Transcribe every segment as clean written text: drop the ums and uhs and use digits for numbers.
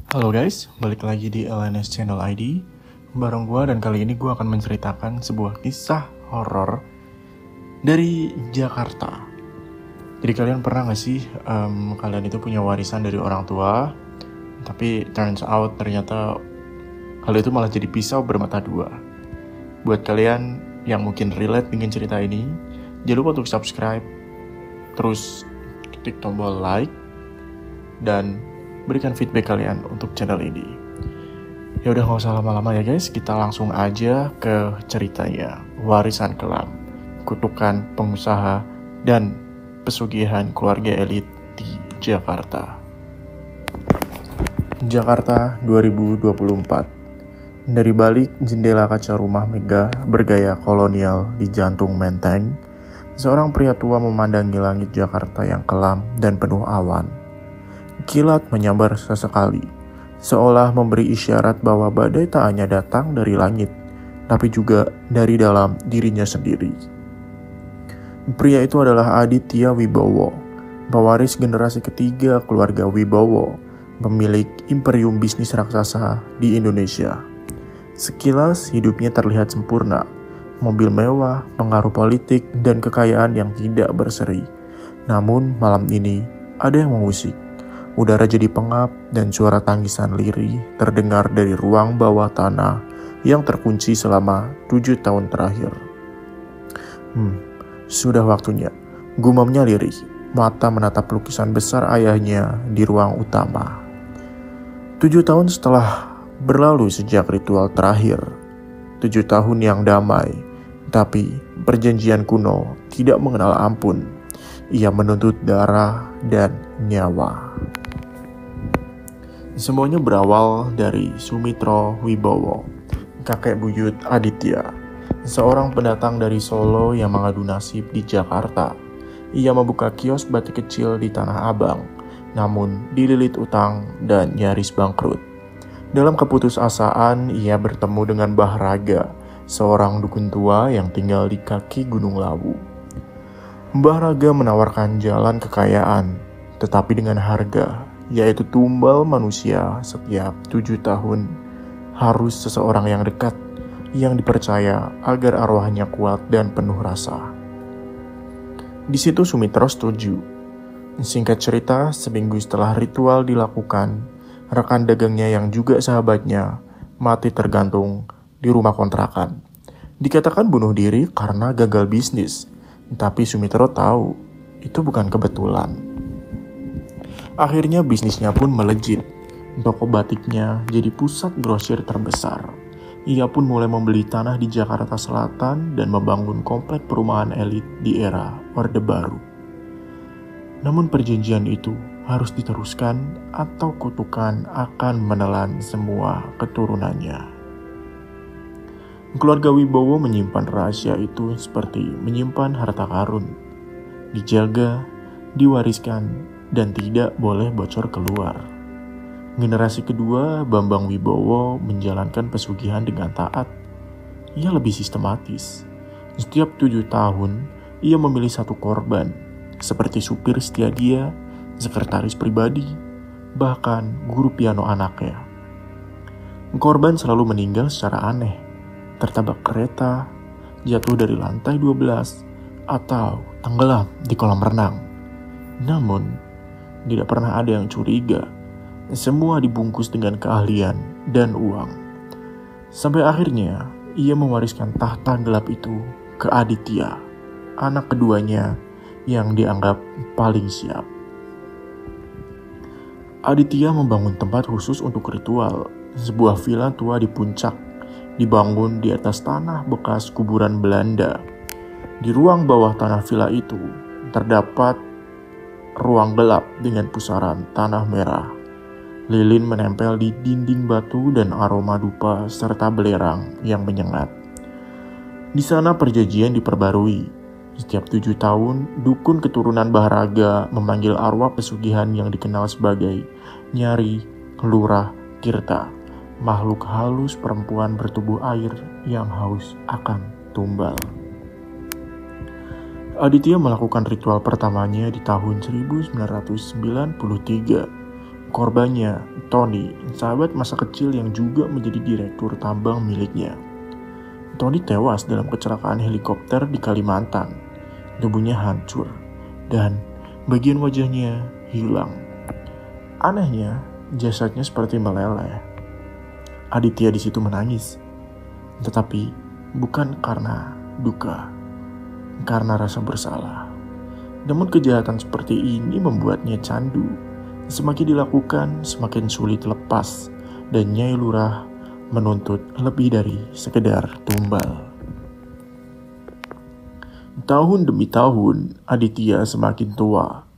Halo guys, balik lagi di LNS Channel ID bareng gue, dan kali ini gue akan menceritakan sebuah kisah horor dari Jakarta. Jadi kalian pernah gak sih kalian itu punya warisan dari orang tua, tapi turns out ternyata hal itu malah jadi pisau bermata dua. Buat kalian yang mungkin relate dengan cerita ini, jangan lupa untuk subscribe, terus klik tombol like, dan berikan feedback kalian untuk channel ini. Ya udah, gak usah lama-lama ya guys, kita langsung aja ke ceritanya. Warisan kelam, kutukan pengusaha, dan pesugihan keluarga elit di Jakarta. Jakarta 2024. Dari balik jendela kaca rumah megah bergaya kolonial di jantung Menteng, seorang pria tua memandangi langit Jakarta yang kelam dan penuh awan. Kilat menyambar sesekali, seolah memberi isyarat bahwa badai tak hanya datang dari langit, tapi juga dari dalam dirinya sendiri. Pria itu adalah Aditya Wibowo, pewaris generasi ketiga keluarga Wibowo, pemilik imperium bisnis raksasa di Indonesia. Sekilas hidupnya terlihat sempurna, mobil mewah, pengaruh politik, dan kekayaan yang tidak berseri. Namun malam ini ada yang mengusik. Udara jadi pengap dan suara tangisan lirih terdengar dari ruang bawah tanah yang terkunci selama 7 tahun terakhir. Sudah waktunya, gumamnya lirih. Mata menatap lukisan besar ayahnya di ruang utama. 7 tahun setelah berlalu sejak ritual terakhir. 7 tahun yang damai, tapi perjanjian kuno tidak mengenal ampun. Ia menuntut darah dan nyawa. Semuanya berawal dari Sumitro Wibowo, kakek buyut Aditya, seorang pendatang dari Solo yang mengadu nasib di Jakarta. Ia membuka kios batik kecil di Tanah Abang, namun dililit utang dan nyaris bangkrut. Dalam keputusasaan, ia bertemu dengan Mbah Raga, seorang dukun tua yang tinggal di kaki Gunung Lawu. Mbah Raga menawarkan jalan kekayaan, tetapi dengan harga, yaitu tumbal manusia setiap 7 tahun. Harus seseorang yang dekat, yang dipercaya agar arwahnya kuat dan penuh rasa. Di situ Sumitro setuju. Singkat cerita, seminggu setelah ritual dilakukan, rekan dagangnya yang juga sahabatnya mati tergantung di rumah kontrakan. Dikatakan bunuh diri karena gagal bisnis, tapi Sumitro tahu itu bukan kebetulan. Akhirnya bisnisnya pun melejit. Toko batiknya jadi pusat grosir terbesar. Ia pun mulai membeli tanah di Jakarta Selatan dan membangun komplek perumahan elit di era Orde Baru. Namun perjanjian itu harus diteruskan atau kutukan akan menelan semua keturunannya. Keluarga Wibowo menyimpan rahasia itu seperti menyimpan harta karun. Dijaga, diwariskan, dan tidak boleh bocor keluar. Generasi kedua, Bambang Wibowo, menjalankan pesugihan dengan taat. Ia lebih sistematis. Setiap 7 tahun, ia memilih satu korban, seperti supir setia dia, sekretaris pribadi, bahkan guru piano anaknya. Korban selalu meninggal secara aneh, tertabrak kereta, jatuh dari lantai 12, atau tenggelam di kolam renang. Namun, tidak pernah ada yang curiga. Semua dibungkus dengan keahlian dan uang. Sampai akhirnya, ia mewariskan tahta gelap itu ke Aditya, anak keduanya yang dianggap paling siap. Aditya membangun tempat khusus untuk ritual, sebuah villa tua di puncak, dibangun di atas tanah bekas kuburan Belanda. Di ruang bawah tanah villa itu, terdapat ruang gelap dengan pusaran tanah merah. Lilin menempel di dinding batu dan aroma dupa serta belerang yang menyengat. Di sana perjanjian diperbarui. Setiap 7 tahun, dukun keturunan Mbah Raga memanggil arwah pesugihan yang dikenal sebagai Nyari Lurah Tirta, makhluk halus perempuan bertubuh air yang haus akan tumbal. Aditya melakukan ritual pertamanya di tahun 1993. Korbannya Tony, sahabat masa kecil yang juga menjadi direktur tambang miliknya. Tony tewas dalam kecelakaan helikopter di Kalimantan. Tubuhnya hancur dan bagian wajahnya hilang. Anehnya, jasadnya seperti meleleh. Aditya di situ menangis, tetapi bukan karena duka, karena rasa bersalah. Namun kejahatan seperti ini membuatnya candu. Semakin dilakukan, semakin sulit lepas, dan Nyai Lurah menuntut lebih dari sekedar tumbal. Tahun demi tahun, Aditya semakin tua.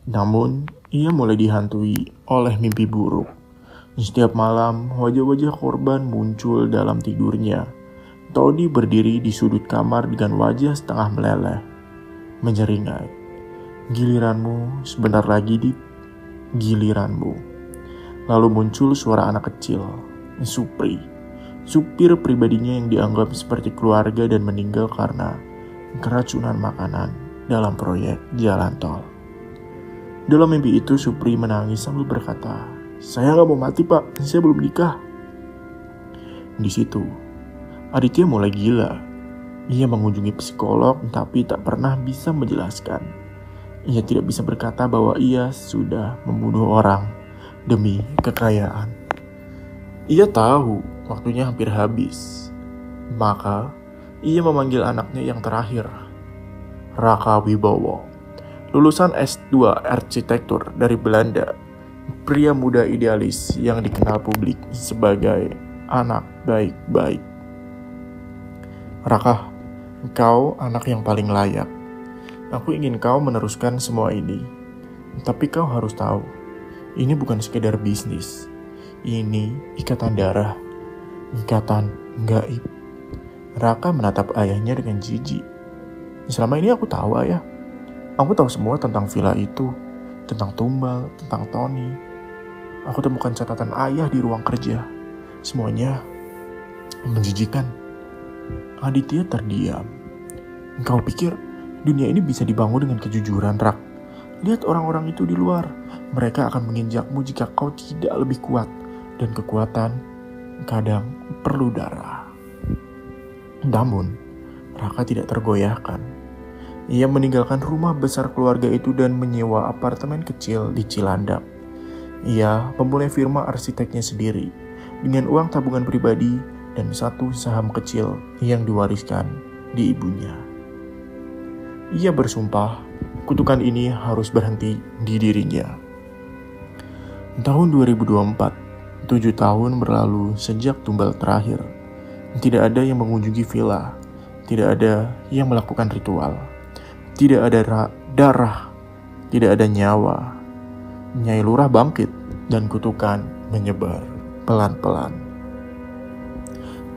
Namun, ia mulai dihantui oleh mimpi buruk. Setiap malam, wajah-wajah korban muncul dalam tidurnya. Tony berdiri di sudut kamar dengan wajah setengah meleleh, menyeringai. "Giliranmu sebentar lagi, Dit. Giliranmu." Lalu muncul suara anak kecil, Supri, supir pribadinya yang dianggap seperti keluarga dan meninggal karena keracunan makanan dalam proyek jalan tol. Dalam mimpi itu, Supri menangis sambil berkata, "Saya gak mau mati, Pak. Saya belum nikah." Di situ, Aditya mulai gila. Ia mengunjungi psikolog tapi tak pernah bisa menjelaskan. Ia tidak bisa berkata bahwa ia sudah membunuh orang demi kekayaan. Ia tahu waktunya hampir habis. Maka, ia memanggil anaknya yang terakhir, Raka Wibowo. Lulusan S2 Arsitektur dari Belanda, pria muda idealis yang dikenal publik sebagai anak baik-baik. "Raka, kau anak yang paling layak. Aku ingin kau meneruskan semua ini. Tapi kau harus tahu, ini bukan sekedar bisnis. Ini ikatan darah, ikatan gaib." Raka menatap ayahnya dengan jijik. "Selama ini aku tahu, Ayah. Aku tahu semua tentang villa itu, tentang Tumbal, tentang Tony. Aku temukan catatan ayah di ruang kerja. Semuanya menjijikan." Aditya terdiam. "Kau pikir dunia ini bisa dibangun dengan kejujuran, Rak? Lihat orang-orang itu di luar. Mereka akan menginjakmu jika kau tidak lebih kuat. Dan kekuatan kadang perlu darah." Namun, Raka tidak tergoyahkan. Ia meninggalkan rumah besar keluarga itu dan menyewa apartemen kecil di Cilandak. Ia memulai firma arsiteknya sendiri dengan uang tabungan pribadi dan satu saham kecil yang diwariskan di ibunya. Ia bersumpah kutukan ini harus berhenti di dirinya. Tahun 2024, 7 tahun berlalu sejak Tumbal terakhir. Tidak ada yang mengunjungi villa, tidak ada yang melakukan ritual, tidak ada darah, tidak ada nyawa. Nyai Lurah bangkit dan kutukan menyebar pelan-pelan.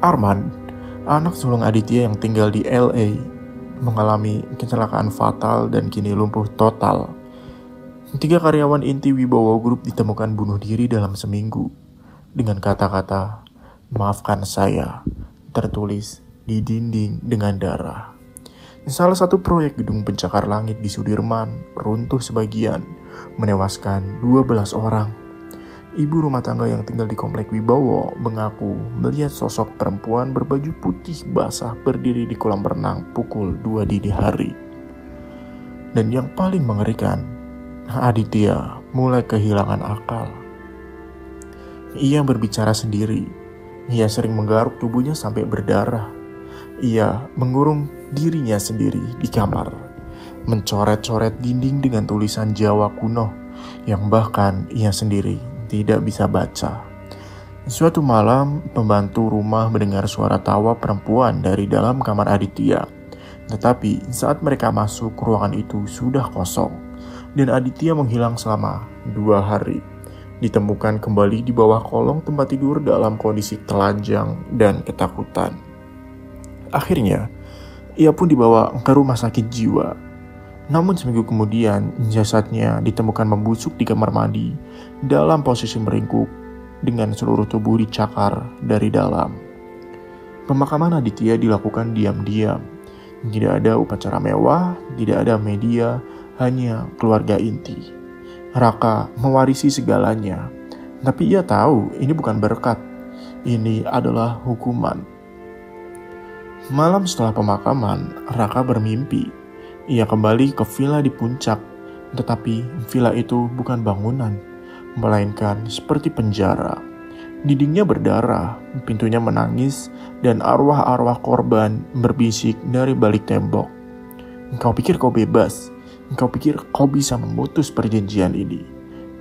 Arman, anak sulung Aditya yang tinggal di LA, mengalami kecelakaan fatal dan kini lumpuh total. 3 karyawan inti Wibowo Group ditemukan bunuh diri dalam seminggu dengan kata-kata "maafkan saya" tertulis di dinding dengan darah. Salah satu proyek gedung pencakar langit di Sudirman runtuh sebagian, menewaskan 12 orang. Ibu rumah tangga yang tinggal di komplek Wibowo mengaku melihat sosok perempuan berbaju putih basah berdiri di kolam renang pukul 2 dini hari. Dan yang paling mengerikan, Aditya mulai kehilangan akal. Ia berbicara sendiri. Ia sering menggaruk tubuhnya sampai berdarah. Ia mengurung dirinya sendiri di kamar, mencoret-coret dinding dengan tulisan Jawa kuno yang bahkan ia sendiri tidak bisa baca. Suatu malam, pembantu rumah mendengar suara tawa perempuan dari dalam kamar Aditya. Tetapi saat mereka masuk, ruangan itu sudah kosong dan Aditya menghilang selama 2 hari. Ditemukan kembali di bawah kolong tempat tidur dalam kondisi telanjang dan ketakutan. Akhirnya, ia pun dibawa ke rumah sakit jiwa. Namun seminggu kemudian, jasadnya ditemukan membusuk di kamar mandi dalam posisi meringkuk dengan seluruh tubuh dicakar dari dalam. Pemakaman Aditya dilakukan diam-diam. Tidak ada upacara mewah, tidak ada media, hanya keluarga inti. Raka mewarisi segalanya, Tapi ia tahu ini bukan berkat, ini adalah hukuman. Malam setelah pemakaman, Raka bermimpi. Ia kembali ke villa di puncak, tetapi villa itu bukan bangunan, melainkan seperti penjara. Dindingnya berdarah, pintunya menangis, dan arwah-arwah korban berbisik dari balik tembok. Engkau pikir kau bebas? Engkau pikir kau bisa memutus perjanjian ini?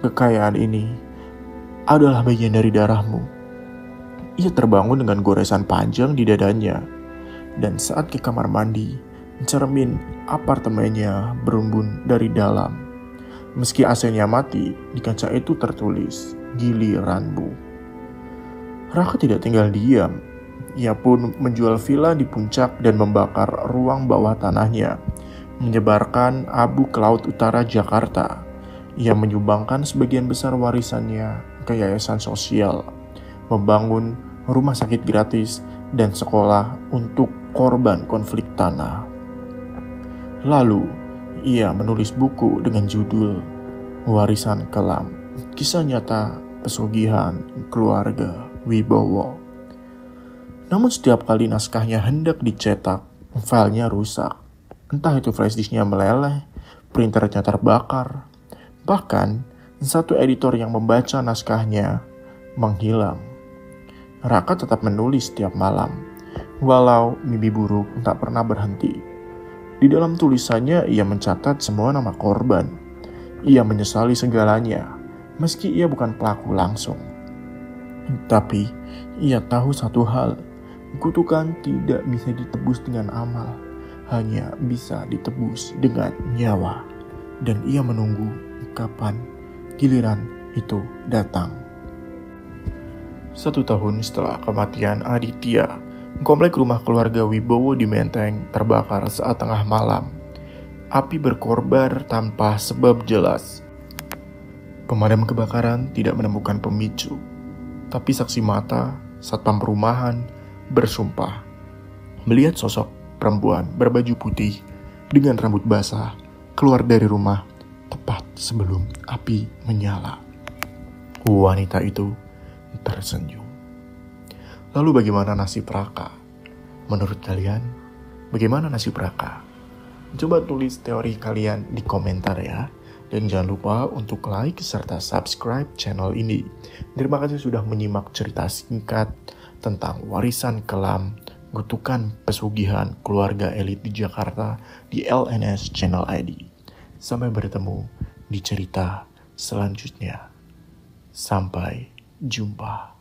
Kekayaan ini adalah bagian dari darahmu. Ia terbangun dengan goresan panjang di dadanya, dan saat ke kamar mandi, cermin apartemennya berembun dari dalam. Meski AC-nya mati, di kaca itu tertulis, "Giliranmu." Raka tidak tinggal diam. Ia pun menjual villa di puncak dan membakar ruang bawah tanahnya, menyebarkan abu ke laut utara Jakarta. Ia menyumbangkan sebagian besar warisannya ke yayasan sosial, membangun rumah sakit gratis dan sekolah untuk korban konflik tanah. Lalu, ia menulis buku dengan judul Warisan Kelam, Kisah Nyata Pesugihan Keluarga Wibowo. Namun setiap kali naskahnya hendak dicetak, filenya rusak. Entah itu flash disknya meleleh, printernya terbakar, bahkan satu editor yang membaca naskahnya menghilang. Raka tetap menulis setiap malam, walau mimpi buruk tak pernah berhenti. Di dalam tulisannya ia mencatat semua nama korban. Ia menyesali segalanya, meski ia bukan pelaku langsung. Tapi ia tahu satu hal, kutukan tidak bisa ditebus dengan amal, hanya bisa ditebus dengan nyawa. Dan ia menunggu kapan giliran itu datang. 1 tahun setelah kematian Aditya, komplek rumah keluarga Wibowo di Menteng terbakar saat tengah malam. Api berkorbar tanpa sebab jelas. Pemadam kebakaran tidak menemukan pemicu, tapi saksi mata satpam perumahan bersumpah melihat sosok perempuan berbaju putih dengan rambut basah keluar dari rumah tepat sebelum api menyala. Wanita itu tersenyum. Lalu bagaimana nasib Raka? Menurut kalian, bagaimana nasib Raka? Coba tulis teori kalian di komentar ya. Dan jangan lupa untuk like serta subscribe channel ini. Terima kasih sudah menyimak cerita singkat tentang warisan kelam, kutukan pesugihan keluarga elit di Jakarta di LNS Channel ID. Sampai bertemu di cerita selanjutnya. Sampai jumpa.